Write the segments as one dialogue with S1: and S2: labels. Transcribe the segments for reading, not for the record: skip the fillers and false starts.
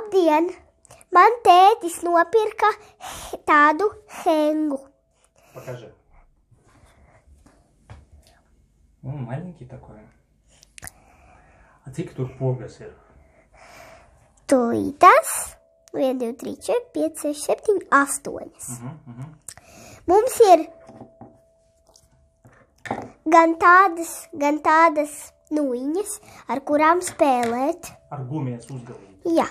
S1: Labdien! Man tētis nopirka tādu hengu.
S2: Покажи. Маленький такой. А cik tur pogas ir?
S1: Tūlītās 1, 2, 3, 4, 5, 6, 7, 8. Mums ir gan tādas nuiņas, ar kurām spēlēt.
S2: Ar gumijas uzgalīt.
S1: Jā.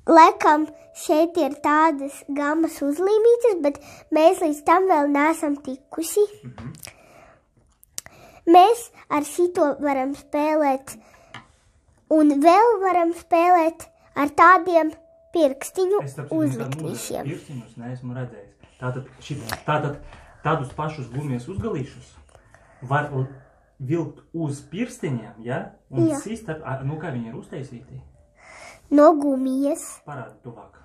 S1: Laikam šeit ir tādas gamas uzlīmītas, bet mēs līdz tam vēl neesam tikusi. Mēs ar šito varam spēlēt un vēl varam spēlēt ar tādiem pirkstiņu uzliktīšiem.
S2: Pirkstiņus neesmu redzējis. Tātad tādus pašus gumijas uzgalīšus var vilkt uz pirkstiņiem, ja? Un sist ar, kā viņi ir uztaisīti?
S1: No gumijas.
S2: Parādi tuvāk.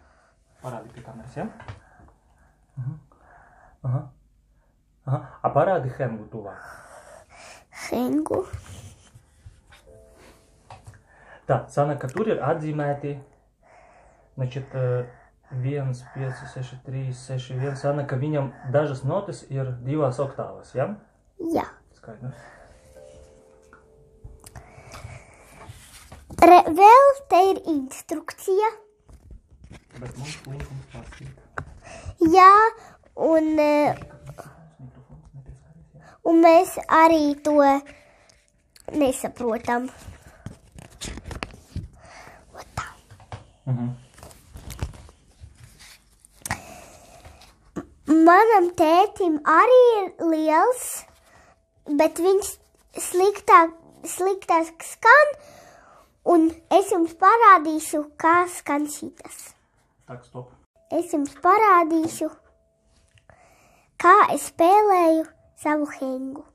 S2: Parādi pie kameras, ja? A parādi hengu tuvāk.
S1: Hengu.
S2: Tā, Sanaka, tur ir atzīmēti, 1, 5, 6, 3, 6, 1. Sanaka, viņam dažas notas ir 2 oktāvas, ja?
S1: Jā.
S2: Skaidrs.
S1: Vēl te ir instrukcija.
S2: Bet mums liekums pārskīt.
S1: Jā, un mēs arī to nesaprotam. Tā. Manam tētim arī ir liels, bet viņš sliktāk skan. Un es jums parādīšu, kā skan šitas.
S2: Tak, stop.
S1: Es jums parādīšu, kā es spēlēju savu hengu.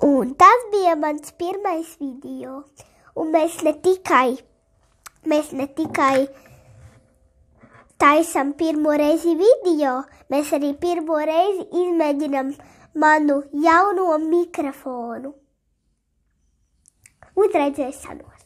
S1: Un tas bija mans pirmais video. Un mēs ne tikai taisam pirmo reizi video, mēs arī pirmo reizi izmēģinam manu jauno mikrofonu. Un redzēšanos!